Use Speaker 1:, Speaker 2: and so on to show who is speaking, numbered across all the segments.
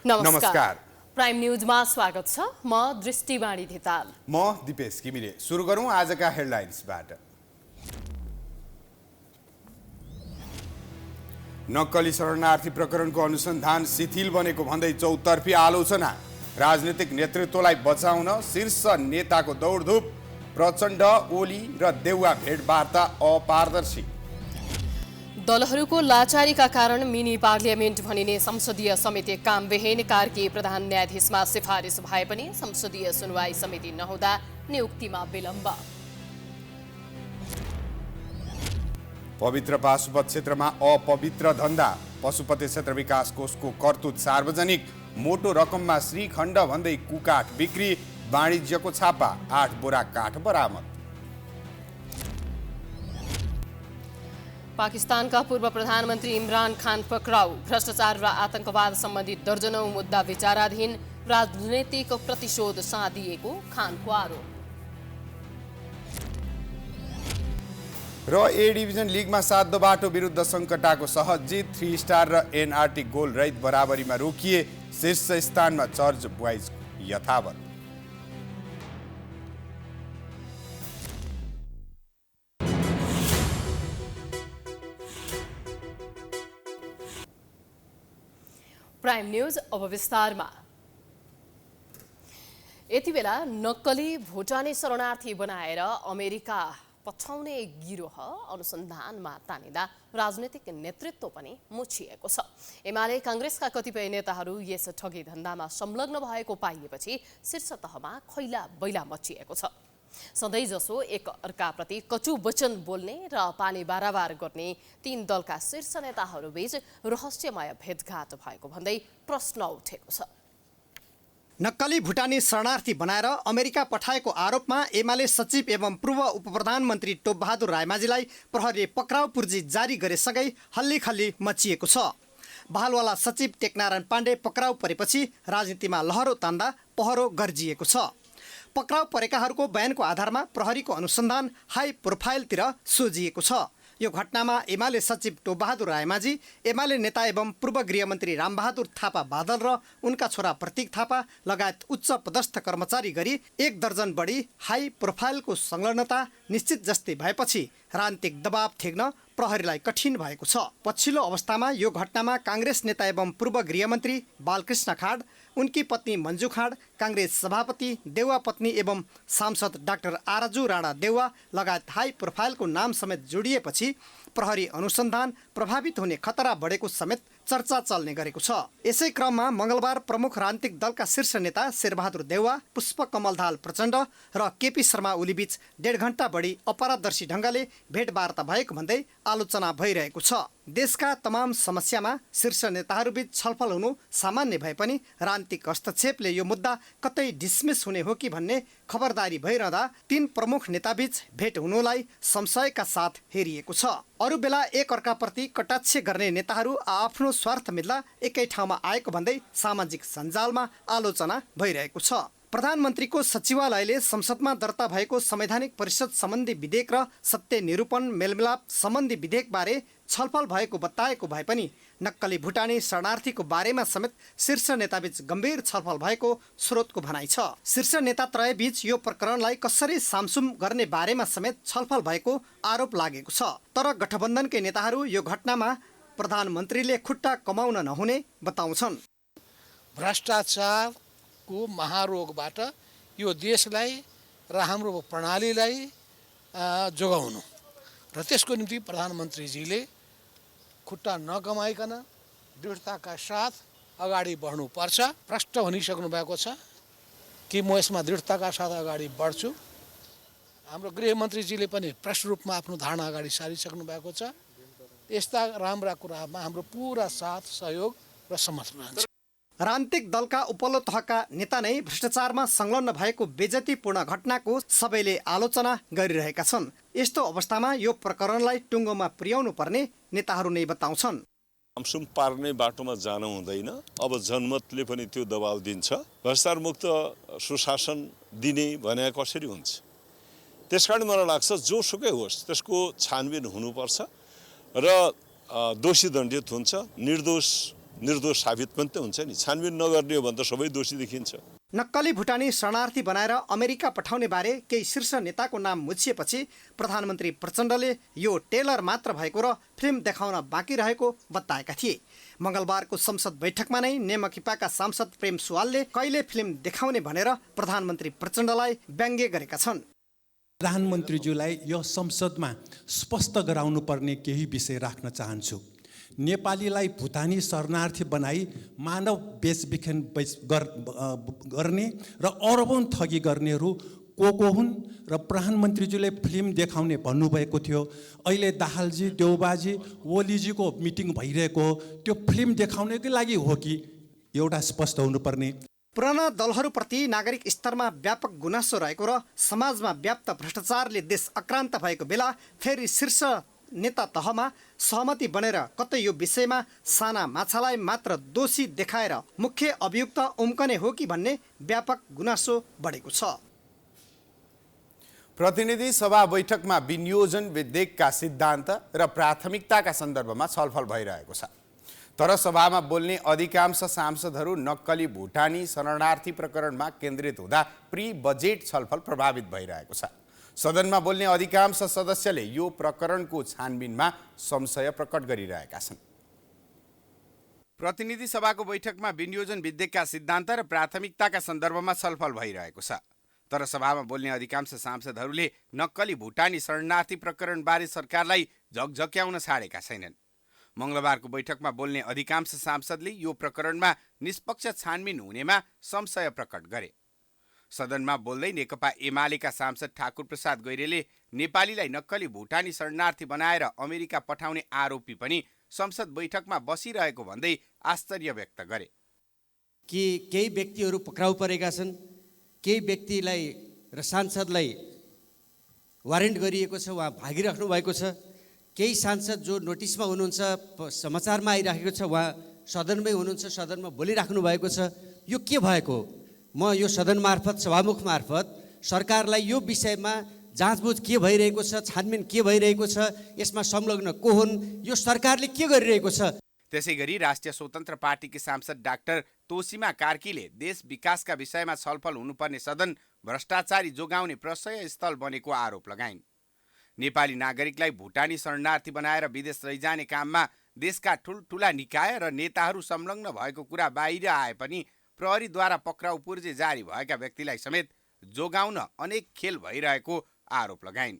Speaker 1: नमस्कार।
Speaker 2: प्राइम न्यूजमा स्वागत छ। म दृष्टिवाणी धिताल।
Speaker 1: म दिपेश घिमिरे। सुरु गरौँ आजका हेडलाइन्सबाट। नक्कली शरणार्थी प्रकरणको अनुसन्धान शिथिल बनेको भन्दै चौतर्फी आलोचना। राजनीतिक नेतृत्वलाई बचाउन शीर्ष नेताको दौडधुप। प्रचण्ड, ओली र देउवा भेटवार्ता अपारदर्शी।
Speaker 2: दलहरूको लाचारीका कारण मिनी पार्लियामेन्ट भनिने संसदीय समिति कामविहीन। कार्की प्रधान न्यायाधीशमा सिफारिस भए पनि संसदीय सुनवाई समिति नहुँदा नियुक्तिमा विलम्ब।
Speaker 1: पवित्र पाशुपत क्षेत्रमा अपवित्र धन्दा। पशुपति क्षेत्र विकास कोषको कर्तुत सार्वजनिक। मोटो रकममा श्रीखण्ड भन्दै कुकाठ बिक्री। वाणिज्यको छापा। 8 बोरा काठ बरामद।
Speaker 2: पाकिस्तानका पूर्व प्रधानमन्त्री इमरान खान पक्राउ। भ्रष्टाचार र आतंकवाद सम्बन्धी दर्जनौं मुद्दा विचाराधीन। राजनैतिक प्रतिशोध साँधिएको खानको आरोप।
Speaker 1: र ए डिभिजन लिगमा 7 बाटो विरुद्ध सङ्कटाको सहज जित। 3 स्टार र एनआरटी गोल रहित बराबरीमा रोकिए। शीर्ष स्थानमा चर्च बोइज यथावत।
Speaker 2: प्राइम न्यूज अब विस्तारमा। यति बेला नक्कली भुटानी शरणार्थी बनाएर अमेरिका पठाउने गिरोह अनुसन्धानमा तानिँदा राजनीतिक नेतृत्व पनि मुछिएको छ। एमाले काङ्ग्रेसका कतिपय नेताहरू यस ठगी धन्दामा संलग्न भएको पाइएपछि शीर्ष तहमा खैला बैला मचिएको छ। सधैँजसो एक अर्काप्रति कटु वचन बोल्ने र पानी बाराबार गर्ने तीन दलका शीर्ष नेताहरूबीच रहस्यमय भेटघाट भएको भन्दै प्रश्न उठेको छ।
Speaker 3: नक्कली भुटानी शरणार्थी बनाएर अमेरिका पठाएको आरोपमा एमाले सचिव एवं पूर्व उपप्रधानमन्त्री टोपबहादुर रायमाझीलाई प्रहरीले पक्राउ पूर्जी जारी गरेसँगै हल्लीखल्ली मचिएको छ। बहालवाला सचिव टेकनारायण पाण्डे पक्राउ परेपछि राजनीतिमा लहरो तान्दा पहरो गर्जिएको छ। पक्राउ परेकाहरूको बयानको आधारमा प्रहरीको अनुसन्धान हाई प्रोफाइलतिर सोझिएको छ। यो घटनामा एमाले सचिव टोपबहादुर रायमाझी, एमाले नेता एवं पूर्व गृहमन्त्री रामबहादुर थापा बादल र उनका छोरा प्रतीक थापा लगायत उच्च पदस्थ कर्मचारी गरी 1 दर्जन बढी हाई प्रोफाइलको संलग्नता निश्चित जस्तै भएपछि राजनीतिक दबाव थेग्न प्रहरीलाई कठिन भएको छ। पछिल्लो अवस्थामा यो घटनामा काङ्ग्रेस नेता एवं पूर्व गृहमन्त्री बालकृष्ण खाड, उनकी पत्नी मन्जु खाड, काङ्ग्रेस सभापति देउवा पत्नी एवं सांसद डाक्टर आरजु राणा देउवा लगायत हाई प्रोफाइलको नाम समेत जोडिएपछि प्रहरी अनुसन्धान प्रभावित हुने खतरा बढेको समेत चर्चा चल्ने गरेको छ। यसै क्रममा मङ्गलबार प्रमुख राजनीतिक दलका शीर्ष नेता शेरबहादुर देउवा, पुष्पकमल दाहाल प्रचण्ड र केपी शर्मा ओलीबीच 1.5 घण्टा बढी अपराधर्शी ढङ्गले भेटवार्ता भएको भन्दै आलोचना भइरहेको छ। देशका तमाम समस्यामा शीर्ष नेताहरूबीच छलफल हुनु सामान्य भए पनि राजनीतिक हस्तक्षेपले यो मुद्दा कतै डिसमिस हुने हो कि भन्ने खबरदारी भइरहँदा 3 प्रमुख नेताबीच भेट हुनुलाई संशयका साथ हेरिएको छ। अरू बेला एक अर्काप्रति कटाक्ष गर्ने नेताहरू आफ्नो स्वार्थ मिल्दा एकै ठाउँमा आएको भन्दै सामाजिक सञ्जालमा आलोचना भइरहेको छ। प्रधानमन्त्रीको सचिवालयले संसदमा दर्ता भएको संवैधानिक परिषद सम्बन्धी विधेयक र सत्य निरूपण मेलमिलाप सम्बन्धी विधेयकबारे छलफल भएको बताएको भए पनि नक्कली भुटानी शरणार्थीको बारेमा समेत शीर्ष नेताबीच गम्भीर छलफल भएको स्रोतको भनाइ छ। शीर्ष नेता त्रयबीच यो प्रकरणलाई कसरी सामसुम गर्ने बारेमा समेत छलफल भएको आरोप लागेको छ। तर गठबन्धनकै नेताहरू यो घटनामा प्रधानमन्त्रीले खुट्टा कमाउन नहुने बताउँछन्।
Speaker 4: भ्रष्टाचारको महारोगबाट यो देशलाई र हाम्रो प्रणालीलाई जोगाउनु र त्यसको निम्ति प्रधानमन्त्रीजीले खुट्टा नकमाइकन दृढताका साथ अगाडि बढ्नुपर्छ। प्रष्ट भनिसक्नु भएको छ कि म यसमा दृढताका साथ अगाडि बढ्छु। हाम्रो गृहमन्त्रीजीले पनि प्रष्ट रूपमा आफ्नो धारणा अगाडि सारिसक्नु भएको छ। यस्ता राम्रा कुरामा हाम्रो पुरा साथ सहयोग र समर्थन रहन्छ।
Speaker 3: राजनीतिक दलका उपल्लो तहका नेता नै भ्रष्टाचारमा संलग्न भएको बेइज्जतीपूर्ण घटनाको सबैले आलोचना गरिरहेका छन्। यस्तो अवस्थामा यो प्रकरणलाई टुङ्गोमा पुर्याउनु पर्ने नेताहरू नै बताउँछन्।
Speaker 5: सामसुम पार्ने बाटोमा जानु हुँदैन। अब जनमतले पनि त्यो दबाव दिन्छ। भ्रष्टाचार मुक्त सुशासन दिने भने कसरी हुन्छ? त्यसकारण मलाई लाग्छ जोसुकै होस् त्यसको छानबिन हुनुपर्छ र दोषी दण्डित हुन्छ, निर्दोष निर्दोष साबित पनि त हुन्छ नि। छानबिन नगर्ने हो भने त सबै दोषी देखिन्छ।
Speaker 3: नक्कली भुटानी शरणार्थी बनाएर अमेरिका पठाउने बारे केही शीर्ष नेताको नाम मुछिएपछि प्रधानमन्त्री प्रचण्डले यो टेलर मात्र भएको र फिल्म देखाउन बाँकी रहेको बताएका थिए। मङ्गलबारको संसद बैठकमा नै नेमखिपाका सांसद प्रेम सुवालले कहिले फिल्म देखाउने भनेर प्रधानमन्त्री प्रचण्डलाई व्यङ्ग्य गरेका छन्।
Speaker 6: प्रधानमन्त्रीज्यूलाई यो संसदमा स्पष्ट गराउनु पर्ने केही विषय राख्न चाहन्छु। नेपालीलाई भुटानी शरणार्थी बनाई मानव बेचबिखन गर्ने र अरबौं ठगी गर्नेहरू को हुन् र प्रधानमन्त्रीज्यूले फिल्म देखाउने भन्नुभएको थियो। अहिले दाहालजी, देउबाजी, ओलीजीको मिटिङ भइरहेको हो, त्यो फिल्म देखाउनेकै लागि हो कि एउटा स्पष्ट हुनुपर्ने।
Speaker 3: पुराना दलहरूप्रति नागरिक स्तरमा व्यापक गुनासो रहेको र समाजमा व्याप्त भ्रष्टाचारले देश आक्रान्त भएको बेला फेरि शीर्ष नेता तहमा सहमति बनेर कतै यो विषयमा साना माछालाई मात्र दोषी देखाएर मुख्य अभियुक्त उम्कने हो कि भन्ने व्यापक गुनासो बढेको छ।
Speaker 1: प्रतिनिधि सभा बैठकमा विनियोजन विधेयकका सिद्धान्त र प्राथमिकताका सन्दर्भमा छलफल भइरहेको छ। तर सभामा बोल्ने अधिकांश सांसदहरू नक्कली भुटानी शरणार्थी प्रकरणमा केन्द्रित हुँदा प्री बजेट छलफल प्रभावित भइरहेको छ। सदनमा बोल्ने अधिकांश सदस्यले यो प्रकरणको छानबिनमा संशय प्रकट गरिरहेका छन्। प्रतिनिधि सभाको बैठकमा विनियोजन विधेयकका सिद्धान्त र प्राथमिकताका सन्दर्भमा छलफल भइरहेको छ। तर सभामा बोल्ने अधिकांश सांसदहरूले नक्कली भुटानी शरणार्थी प्रकरणबारे सरकारलाई झकझक्याउन छाडेका छैनन्। मङ्गलबारको बैठकमा बोल्ने अधिकांश सांसदले यो प्रकरणमा निष्पक्ष छानबिन हुनेमा संशय प्रकट गरे। सदनमा बोल्दै नेकपा एमालेका सांसद ठाकुर प्रसाद गैरेले नेपालीलाई नक्कली भुटानी शरणार्थी बनाएर अमेरिका पठाउने आरोपी पनि संसद बैठकमा बसिरहेको भन्दै आश्चर्य व्यक्त गरे।
Speaker 7: कि केही व्यक्तिहरू पक्राउ परेका छन्, केही व्यक्तिलाई र सांसदलाई वारेन्ट गरिएको छ, उहाँ भागिराख्नु भएको छ। केही सांसद जो नोटिसमा हुनुहुन्छ, समाचारमा आइराखेको छ, उहाँ सदनमै हुनुहुन्छ, सदनमा बोलिराख्नु भएको छ। यो के भएको? म यो सदन मार्फत, सभामुख मार्फत सरकारलाई यो विषयमा जाँचबुझ के भइरहेको छ, छानबिन के भइरहेको छ, यसमा संलग्न को हुन्, यो सरकारले के गरिरहेको छ।
Speaker 1: त्यसैगरी राष्ट्रिय स्वतन्त्र पार्टीकी सांसद डाक्टर तोसीमा कार्कीले देश विकासका विषयमा छलफल हुनुपर्ने सदन भ्रष्टाचारी जोगाउने प्रशय स्थल बनेको आरोप लगाइन्। नेपाली नागरिकलाई भुटानी शरणार्थी बनाएर विदेश लैजाने काममा देशका ठुल्ठुला निकाय र नेताहरू संलग्न भएको कुरा बाहिर आए पनि प्रहरीद्वारा पक्राउ पूर्जे जारी भएका व्यक्तिलाई समेत जोगाउन अनेक खेल भइरहेको आरोप लगाइन्।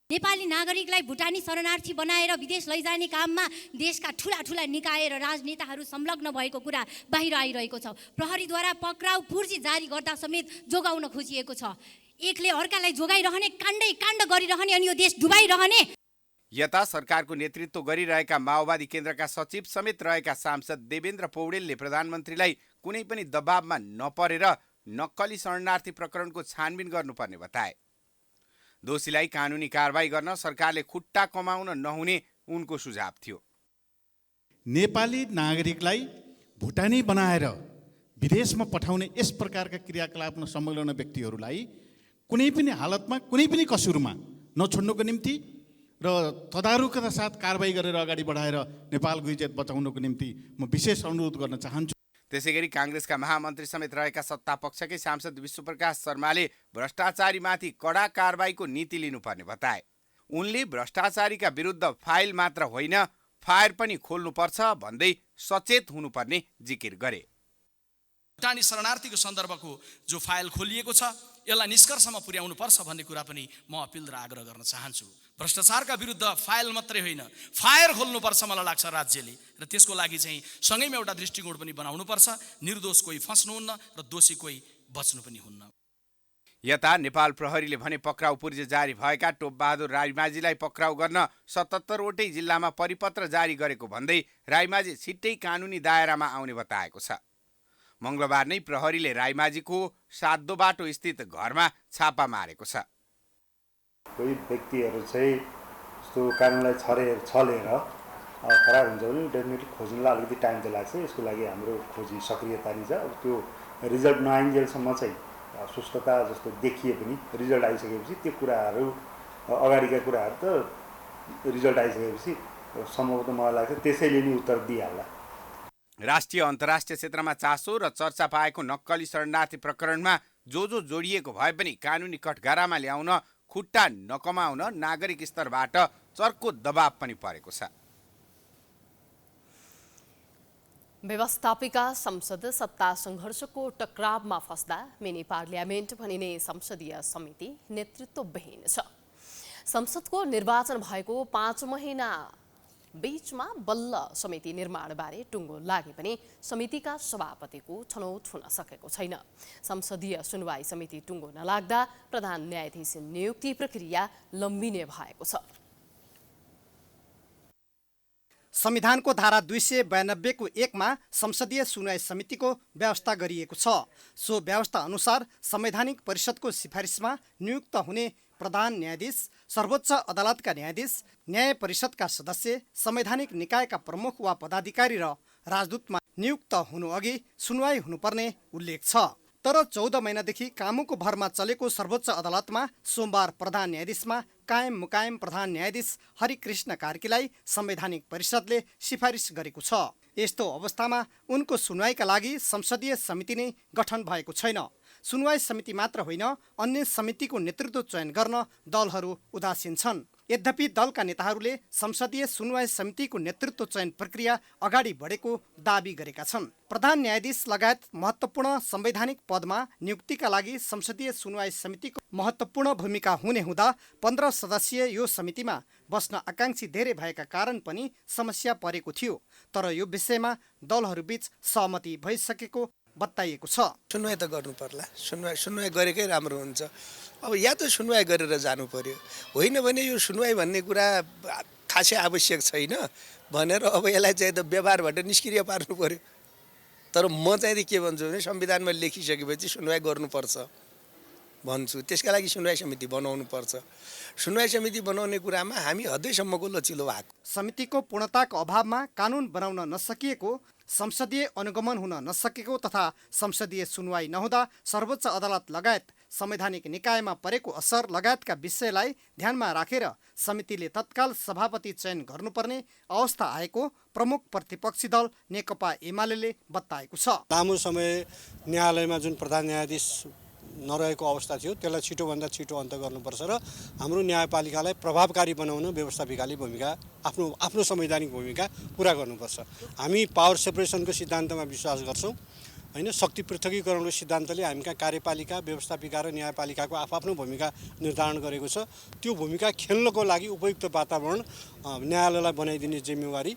Speaker 8: नेपाली नागरिकलाई भुटानी शरणार्थी बनाएर विदेश लैजाने काममा देशका ठुला निकाय र राजनेताहरू संलग्न भएको कुरा बाहिर आइरहेको छ। प्रहरीद्वारा पक्राउ पूर्जी जारी गर्दा समेत जोगाउन खोजिएको छ। एकले अर्कालाई जोगाइरहने, काण्ड गरिरहने अनि यो देश डुबाइरहने।
Speaker 1: यता सरकारको नेतृत्व गरिरहेका माओवादी केन्द्रका सचिव समेत रहेका सांसद देवेन्द्र पौडेलले प्रधानमन्त्रीलाई कुनै पनि दबावमा नपरेर नक्कली शरणार्थी प्रकरणको छानबिन गर्नुपर्ने बताए। दोषीलाई कानुनी कारबाही गर्न सरकारले खुट्टा कमाउन नहुने उनको सुझाव थियो।
Speaker 9: नेपाली नागरिकलाई भुटानी बनाएर विदेशमा पठाउने यस प्रकारका क्रियाकलापमा संलग्न व्यक्तिहरूलाई कुनै पनि हालतमा, कुनै पनि कसुरमा नछोड्नुको निम्ति र तदारुकका साथ कारबाही गरेर अगाडि बढाएर नेपालको इज्जत बचाउनको निम्ति म विशेष अनुरोध गर्न चाहन्छु।
Speaker 1: त्यसैगरी काङ्ग्रेसका महामन्त्री समेत रहेका सत्तापक्षकै सांसद विश्वप्रकाश शर्माले भ्रष्टाचारीमाथि कडा कारबाहीको नीति लिनुपर्ने बताए। उनले भ्रष्टाचारीका विरुद्ध फाइल मात्र होइन, फायर पनि खोल्नुपर्छ भन्दै सचेत हुनुपर्ने जिकिर गरे।
Speaker 10: भुटानी शरणार्थीको सन्दर्भको जो फाइल खोलिएको छ यसलाई निष्कर्षमा पुर्याउनु पर्छ भन्ने कुरा पनि म अपिल र आग्रह गर्न चाहन्छु। भ्रष्टाचारका विरुद्ध फाइल मात्रै होइन, फायर खोल्नुपर्छ मलाई लाग्छ राज्यले, र त्यसको लागि चाहिँ सँगैमा एउटा दृष्टिकोण पनि बनाउनुपर्छ। निर्दोष कोही फस्नुहुन्न र दोषी कोही बच्नु पनि हुन्न।
Speaker 1: यता नेपाल प्रहरीले भने पक्राउ पूर्जे जारी भएका टोपबहादुर रायमाझीलाई पक्राउ गर्न 77वटै जिल्लामा परिपत्र जारी गरेको भन्दै रायमाझी छिट्टै कानुनी दायरामा आउने बताएको छ। मङ्गलबार नै प्रहरीले रायमाझीको सातो बाटो स्थित घरमा छापा मारेको छ।
Speaker 11: कोही व्यक्तिहरू चाहिँ यस्तो कानुनलाई छलेर फरार हुन्छ भने डेफिनेटली खोज्नुलाई अलिकति टाइम त लाग्छ। यसको लागि हाम्रो खोजी सक्रियता छ। अब त्यो रिजल्ट नआइन्जेलसम्म चाहिँ सुस्तता जस्तो देखिए पनि रिजल्ट आइसकेपछि त्यो कुराहरू, अगाडिका कुराहरू त रिजल्ट आइसकेपछि सम्भवतः मलाई लाग्छ त्यसैले नि उत्तर दिइहाल्ला।
Speaker 1: राष्ट्रिय अन्तर्राष्ट्रिय क्षेत्रमा चासो र चर्चा पाएको नक्कली शरणार्थी प्रकरणमा जो जोडिएको भए पनि कानुनी कठघरामा ल्याउन खुट्टा नकमाउन नागरिक स्तरबाट चर्को दबाव पनि परेको छ।
Speaker 2: व्यवस्थापिका संसद सत्ता सङ्घर्षको टकरावमा फस्दा मिनी पार्लियामेन्ट भनिने संसदीय समिति नेतृत्वविहीन छ। संसदको निर्वाचन भएको 5 महिना बीचमा बल्ल समिति निर्माणबारे टुङ्गो लागे पनि समितिका सभापतिको छनौट हुन सकेको छैन। संसदीय सुनवाई समिति टुङ्गो नलाग्दा प्रधान न्यायाधीश नियुक्ति प्रक्रिया लम्बिने भएको छ।
Speaker 3: संविधानको धारा 292 को 1 मा संसदीय सुनवाई समितिको व्यवस्था गरिएको छ। सो व्यवस्था अनुसार संवैधानिक परिषदको सिफारिसमा नियुक्त हुने प्रधान न्यायाधीश, सर्वोच्च अदालतका न्यायाधीश, न्याय परिषदका सदस्य, संवैधानिक निकायका प्रमुख वा पदाधिकारी र राजदूतमा नियुक्त हुनु अघि सुनवाई हुनुपर्ने उल्लेख छ। तर 14 महिनादेखि कामुको भरमा चलेको सर्वोच्च अदालतमा सोमबार प्रधान न्यायाधीशमा कायम मुकायम प्रधान न्यायाधीश हरिकृष्ण कार्कीलाई संवैधानिक परिषदले सिफारिस गरेको छ। यस्तो अवस्थामा उनको सुनवाईका लागि संसदीय समिति नै गठन भएको छैन। सुनवाई समिति मात्र होइन, अन्य समितिको नेतृत्व चयन गर्न दलहरू उदासीन छन्। यद्यपि दलका नेताहरूले संसदीय सुनवाई समितिको नेतृत्व चयन प्रक्रिया अगाडि बढेको दाबी गरेका छन्। प्रधान न्यायाधीश लगायत महत्त्वपूर्ण संवैधानिक पदमा नियुक्तिका लागि संसदीय सुनवाई समितिको महत्त्वपूर्ण भूमिका हुने हुँदा 15 सदस्यीय यो समितिमा बस्न आकांक्षी धेरै भएका कारण पनि समस्या परेको थियो। तर यो विषयमा दलहरूबीच सहमति भइसकेको बताइएको छ।
Speaker 12: सुनवाई त गर्नु पर्ला, सुनवाई गरेकै राम्रो हुन्छ। अब या त सुनवाई गरेर जानु पर्यो, होइन भने यो सुनवाई भन्ने कुरा खासै आवश्यक छैन भनेर अब यसलाई चाहिँ त व्यवहारबाट निष्क्रिय पार्नु पर्यो। तर म चाहिँ के भन्छु भने संविधानमा लेखिसकेपछि सुनवाई गर्नुपर्छ भन्छु। त्यसका लागि सुनवाई समिति बनाउनु पर्छ। सुनवाई समिति बनाउने कुरामा हामी हदैसम्मको लचिलो भएको।
Speaker 3: समितिको पूर्णताको अभावमा कानुन बनाउन नसकिएको, संसदीय अनुगमन हुन नसकेको तथा संसदीय सुनवाई नहुँदा सर्वोच्च अदालत लगायत संवैधानिक निकायमा परेको असर लगायतका विषयलाई ध्यानमा राखेर समितिले तत्काल सभापति चयन गर्नुपर्ने अवस्था आएको प्रमुख प्रतिपक्षी दल नेकपा एमाले बताएको छ।
Speaker 13: लामो समय न्यायालयमा जुन प्रधान न्यायाधीश नरहेको अवस्था थियो त्यसलाई छिटोभन्दा छिटो अन्त गर्नुपर्छ र हाम्रो न्यायपालिकालाई प्रभावकारी बनाउन व्यवस्थापिकाले भूमिका आफ्नो संवैधानिक भूमिका पुरा गर्नुपर्छ। हामी पावर सेपरेसनको सिद्धान्तमा विश्वास गर्छौँ, होइन, शक्ति पृथकीकरणको सिद्धान्तले हामीका कार्यपालिका, व्यवस्थापिका र न्यायपालिकाको आफ्नो भूमिका निर्धारण गरेको छ। त्यो भूमिका खेल्नको लागि उपयुक्त वातावरण न्यायालयलाई बनाइदिने जिम्मेवारी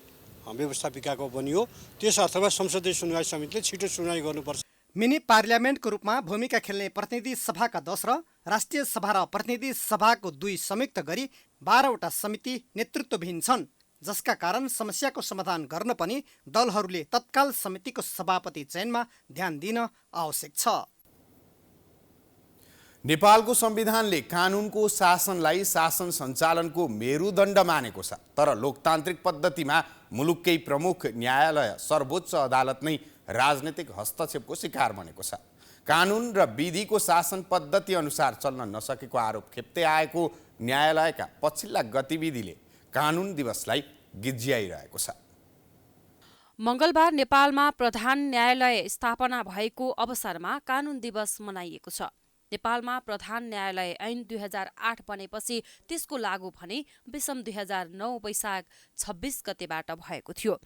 Speaker 13: व्यवस्थापिकाको बनियो। त्यस अर्थमा संसदीय सुनवाई समितिले छिटो सुनवाई गर्नुपर्छ।
Speaker 3: मिनी पार्लियामेन्टको रूपमा भूमिका खेल्ने प्रतिनिधि सभाका 10 र राष्ट्रिय सभा र प्रतिनिधि सभाको 2 संयुक्त गरी 12वटा समिति नेतृत्वविहीन छन्, जसका कारण समस्याको समाधान गर्न पनि दलहरूले तत्काल समितिको सभापति चयनमा ध्यान दिन आवश्यक छ।
Speaker 1: नेपालको संविधानले कानुनको शासनलाई शासन सञ्चालनको मेरुदण्ड मानेको छ। तर लोकतान्त्रिक पद्धतिमा मुलुककै प्रमुख न्यायालय सर्वोच्च अदालत नै राजनीतिक हस्तक्षेपको शिकार बनेको छ। कानुन र विधिको शासन पद्धति अनुसार चल्न नसकेको आरोप खेप्दै आएको न्यायालयका पछिल्ला गतिविधिले कानुन दिवसलाई गिज्याइरहेको छ।
Speaker 14: मङ्गलबार नेपालमा प्रधान न्यायालय स्थापना भएको अवसरमा कानुन दिवस मनाइएको छ। नेपालमा प्रधान न्यायालय ऐन 2008 बनेपछि त्यसको लागू भने विषम 2009 वैशाख 26 गतेबाट भएको थियो।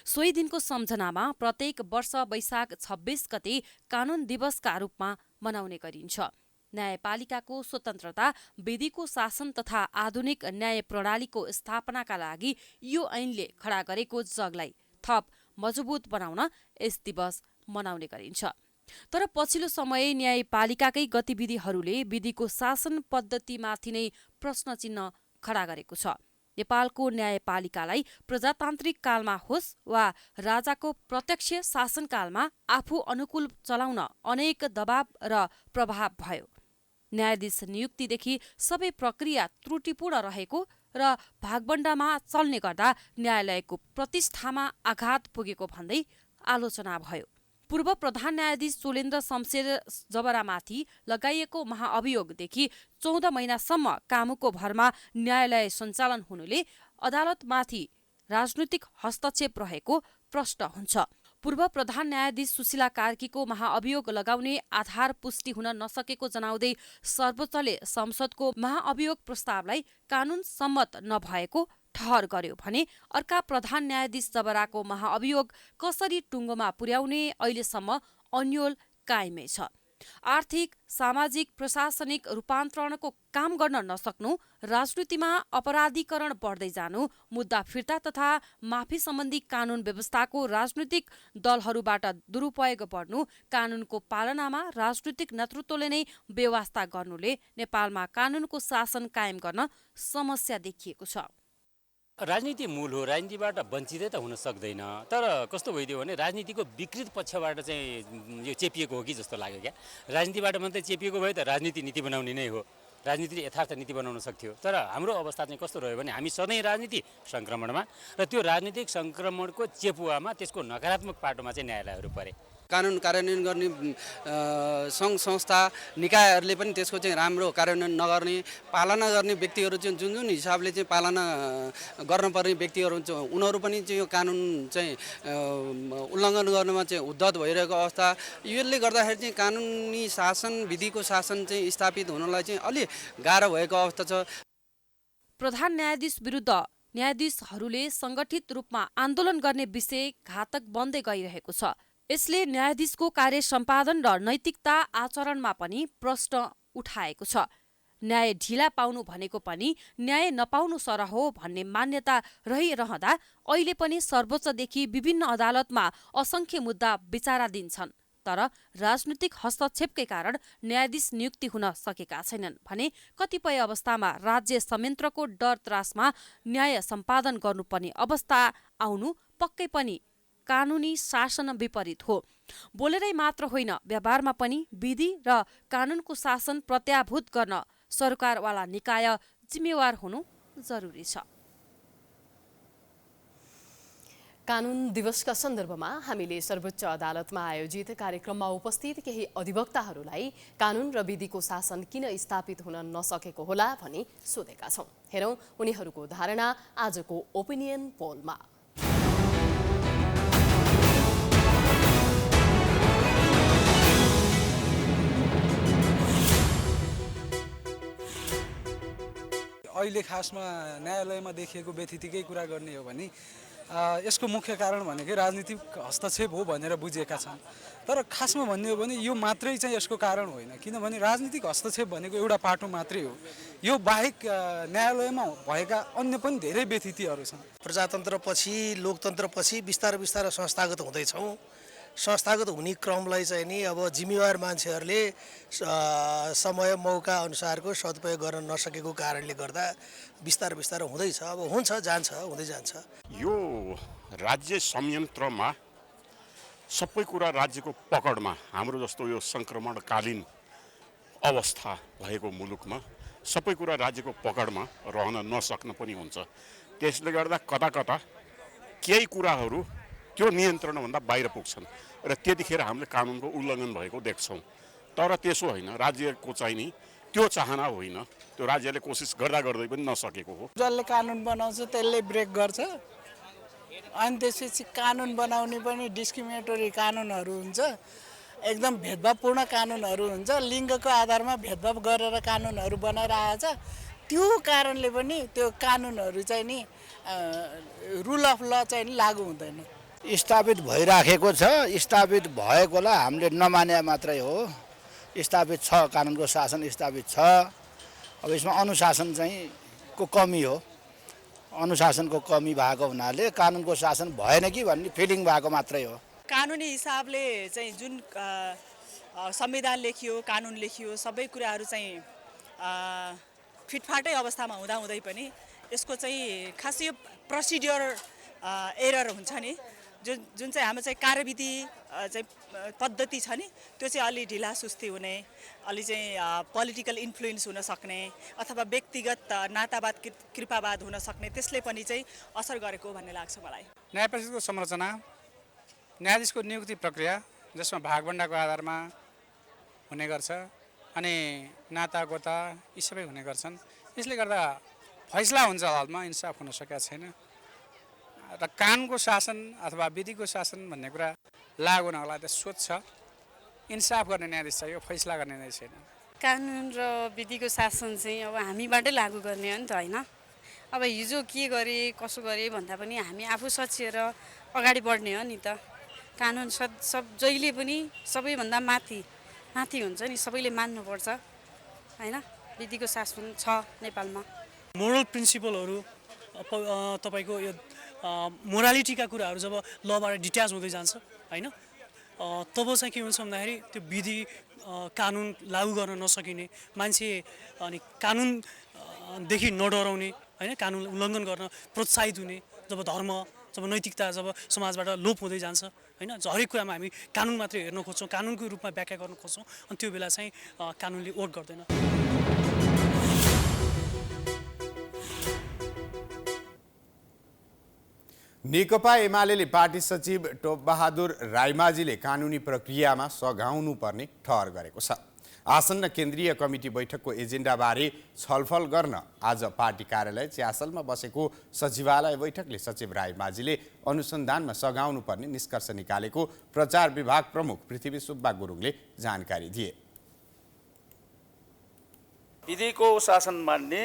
Speaker 14: सोही दिनको सम्झनामा प्रत्येक वर्ष वैशाख 26 गते कानुन दिवसका रूपमा मनाउने गरिन्छ। न्यायपालिकाको स्वतन्त्रता, विधिको शासन तथा आधुनिक न्याय प्रणालीको स्थापनाका लागि यो ऐनले खडा गरेको जगलाई थप मजबुत बनाउन यस दिवस मनाउने गरिन्छ। तर पछिल्लो समय न्यायपालिकाकै गतिविधिहरूले विधिको शासन पद्धतिमाथि नै प्रश्न चिन्ह खडा गरेको छ। नेपालको न्यायपालिकालाई प्रजातान्त्रिक कालमा होस् वा राजाको प्रत्यक्ष शासनकालमा आफू अनुकूल चलाउन अनेक दबाव र प्रभाव भयो। न्यायाधीश नियुक्तिदेखि सबै प्रक्रिया त्रुटिपूर्ण रहेको र भागबण्डामा चल्ने गर्दा न्यायालयको प्रतिष्ठामा आघात पुगेको भन्दै आलोचना भयो। पूर्व प्रधान न्यायाधीश चोलेन्द्र शमशेर जबरामाथि लगाइएको महाअभियोगदेखि 14 महिनासम्म कामुको भरमा न्यायालय सञ्चालन हुनुले अदालतमाथि राजनैतिक हस्तक्षेप रहेको प्रश्न हुन्छ। पूर्व प्रधान न्यायाधीश सुशीला कार्कीको महाअभियोग लगाउने आधार पुष्टि हुन नसकेको जनाउँदै सर्वोच्चले संसदको महाअभियोग प्रस्तावलाई कानून सम्मत नभएको ठहर गर्यो भने अर्का प्रधान न्यायाधीश जबराको महाअभियोग कसरी टुङ्गोमा पुर्याउने अहिलेसम्म अन्योल कायमै छ। आर्थिक, सामाजिक, प्रशासनिक रूपान्तरणको काम गर्न नसक्नु, राजनीतिमा अपराधीकरण बढ्दै जानु, मुद्दा फिर्ता तथा माफी सम्बन्धी कानून व्यवस्थाको राजनीतिक दलहरूबाट दुरुपयोग बढ्नु, कानूनको पालनामा राजनीतिक नेतृत्वले नै बेवास्ता गर्नुले नेपालमा कानूनको शासन कायम गर्न समस्या देखिएको छ।
Speaker 15: राजनीति मूल हो, राजनीतिबाट वञ्चितै त हुन सक्दैन। तर कस्तो भइदियो भने राजनीतिको विकृत पक्षबाट चाहिँ यो चेपिएको हो कि जस्तो लाग्यो क्या। राजनीतिबाट मात्रै चेपिएको भए त राजनीति नीति बनाउने नै हो, राजनीतिले यथार्थ नीति बनाउन सक्थ्यो। तर हाम्रो अवस्था चाहिँ कस्तो रह्यो भने हामी सधैँ राजनीति सङ्क्रमणमा र त्यो राजनीतिक सङ्क्रमणको चेपुवामा त्यसको नकारात्मक पाटोमा चाहिँ न्यायालयहरू परे।
Speaker 16: कानुन कार्यान्वयन गर्ने सङ्घ संस्था निकायहरूले पनि त्यसको चाहिँ राम्रो कार्यान्वयन नगर्ने, पालना गर्ने व्यक्तिहरू चाहिँ जुन जुन हिसाबले चाहिँ पालना गर्नुपर्ने व्यक्तिहरू हुन्छ उनीहरू पनि चाहिँ यो कानुन चाहिँ उल्लङ्घन गर्नुमा चाहिँ उद्धत भइरहेको अवस्था। यसले गर्दाखेरि चाहिँ कानुनी शासन, विधिको शासन चाहिँ स्थापित हुनलाई चाहिँ अलि गाह्रो भएको अवस्था छ।
Speaker 14: प्रधान न्यायाधीश विरुद्ध न्यायाधीशहरूले सङ्गठित रूपमा आन्दोलन गर्ने विषय घातक बन्दै गइरहेको छ। यसले न्यायाधीशको कार्य सम्पादन र नैतिकता आचरणमा पनि प्रश्न उठाएको छ। न्याय ढिला पाउनु भनेको पनि न्याय नपाउनु सरह हो भन्ने मान्यता रहिरहँदा अहिले पनि सर्वोच्चदेखि विभिन्न अदालतमा असंख्य मुद्दा विचाराधीन छन्। तर राजनीतिक हस्तक्षेपकै कारण न्यायाधीश नियुक्ति हुन सकेका छैनन् भने कतिपय अवस्थामा राज्य संयन्त्रको डर त्रासमा न्याय सम्पादन गर्नुपर्ने अवस्था आउनु पक्कै पनि कानुनी शासन विपरीत हो। बोलेरै मात्र होइन, व्यवहारमा पनि विधि र कानुनको शासन प्रत्याभूत गर्न सरकारवाला निकाय जिम्मेवार हुनु जरुरी छ।
Speaker 2: कानून दिवसका सन्दर्भमा हामीले सर्वोच्च अदालतमा आयोजित कार्यक्रममा उपस्थित केही अधिवक्ताहरूलाई कानून र विधिको शासन किन स्थापित हुन नसकेको होला भनी सोधेका छौं। हेरौं उनीहरूको धारणा आजको ओपिनियन पोलमा।
Speaker 17: अहिले खासमा न्यायालयमा देखिएको व्यथितिकै कुरा गर्ने हो भने यसको मुख्य कारण भनेकै राजनीतिक हस्तक्षेप हो भनेर बुझेका छन्। तर खासमा भन्ने हो भने यो मात्रै चाहिँ यसको कारण होइन, किनभने राजनीतिक हस्तक्षेप भनेको एउटा पाटो मात्रै हो। यो बाहेक न्यायालयमा भएका अन्य पनि धेरै व्यथितिहरू छन्।
Speaker 12: प्रजातन्त्रपछि, लोकतन्त्रपछि बिस्तारै बिस्तारै संस्थागत हुँदैछौँ। संस्थागत हुने क्रमलाई चाहिँ नि अब जिम्मेवार मान्छेहरूले समय मौका अनुसारको सदुपयोग गर्न नसकेको कारणले गर्दा बिस्तारै बिस्तारै हुँदैछ। अब हुन्छ, जान्छ, हुँदै जान्छ।
Speaker 18: यो राज्य संयन्त्रमा सबै कुरा राज्यको पकडमा, हाम्रो जस्तो यो सङ्क्रमणकालीन अवस्था भएको मुलुकमा सबै कुरा राज्यको पकडमा रहन नसक्न पनि हुन्छ। त्यसले गर्दा कता कता केही कुराहरू त्यो नियन्त्रणभन्दा बाहिर पुग्छन् र त्यतिखेर हामीले कानुनको उल्लङ्घन भएको देख्छौँ। तर त्यसो होइन, राज्यको चाहिँ नि त्यो चाहना होइन, त्यो राज्यले कोसिस गर्दा गर्दै पनि नसकेको हो।
Speaker 19: जसले कानुन बनाउँछ त्यसले ब्रेक गर्छ, अनि त्यसपछि कानुन बनाउने पनि डिस्क्रिमिनेटरी कानुनहरू हुन्छ, एकदम भेदभावपूर्ण कानुनहरू हुन्छ, लिङ्गको आधारमा भेदभाव गरेर कानुनहरू बनाएर आएछ। त्यो कारणले पनि त्यो कानुनहरू चाहिँ नि रुल अफ ल चाहिँ लागू हुँदैन।
Speaker 20: स्थापित भइराखेको छ, स्थापित भएकोलाई हामीले नमाने मात्रै हो। स्थापित छ, कानुनको शासन स्थापित छ। अब यसमा अनुशासन चाहिँ को कमी हो। अनुशासनको कमी भएको हुनाले कानुनको शासन भएन कि भन्ने फिलिङ भएको मात्रै हो।
Speaker 21: कानुनी हिसाबले चाहिँ जुन संविधान लेखियो, कानुन लेखियो, सबै कुराहरू चाहिँ फिटफाटै अवस्थामा हुँदाहुँदै पनि यसको चाहिँ खास यो प्रोसिड्युर एरर हुन्छ नि, जुन चाहिँ हाम्रो चाहिँ कार्यविधि चाहिँ पद्धति छ नि, त्यो चाहिँ अलि ढिला सुस्ती हुने, अलि चाहिँ पोलिटिकल इन्फ्लुएन्स हुन सक्ने अथवा व्यक्तिगत नातावाद कृपावाद हुन सक्ने, त्यसले पनि चाहिँ असर गरेको भन्ने लाग्छ मलाई।
Speaker 22: न्याय परिषदको संरचना, न्यायाधीशको नियुक्ति प्रक्रिया जसमा भागभण्डाको आधारमा हुने गर्छ अनि नाता गोता यी सबै हुने गर्छन्। यसले गर्दा फैसला हुन्छ, हालमा इन्साफ हुन सकेका छैन। र कानुनको शासन अथवा विधिको शासन भन्ने कुरा लागु हुनको लागि सोच छ। इन्साफ गर्ने न्यायाधीश चाहियो, फैसला गर्ने न्यायाधीश छैन।
Speaker 4: कानुन र विधिको शासन चाहिँ अब हामीबाटै लागू गर्ने हो नि त होइन। अब हिजो के गरे कसो गरे भन्दा पनि हामी आफू सचिएर अगाडि बढ्ने हो नि त। कानुन जहिले पनि सबैभन्दा माथि हुन्छ नि, सबैले मान्नुपर्छ होइन। विधिको शासन छ नेपालमा।
Speaker 5: मोरल प्रिन्सिपलहरू तपाईँको यो मोरालिटीका कुराहरू जब लबाट डिट्याच हुँदै जान्छ होइन, तब चाहिँ के हुन्छ भन्दाखेरि त्यो विधि कानुन लागू गर्न नसकिने मान्छे अनि कानुनदेखि नडराउने होइन, कानुन उल्लङ्घन गर्न प्रोत्साहित हुने, जब धर्म जब नैतिकता जब समाजबाट लोप हुँदै जान्छ होइन, हरेक कुरामा हामी कानुन मात्रै हेर्न खोज्छौँ, कानुनको रूपमा व्याख्या गर्न खोज्छौँ, अनि त्यो बेला चाहिँ कानुनले ओट गर्दैन।
Speaker 1: नेकपा एमाले पार्टी सचिव टोपबहादुर रायमाझीले कानुनी प्रक्रियामा सघाउनुपर्ने ठहर गरेको छ। आसन्न केन्द्रीय कमिटी बैठकको एजेन्डाबारे छलफल गर्न आज पार्टी कार्यालय च्यासलमा बसेको सचिवालय बैठकले सचिव रायमाझीले अनुसन्धानमा सघाउनुपर्ने निष्कर्ष निकालेको प्रचार विभाग प्रमुख पृथ्वी सुब्बा गुरुङले जानकारी दिए।
Speaker 23: विधिको शासन मान्ने,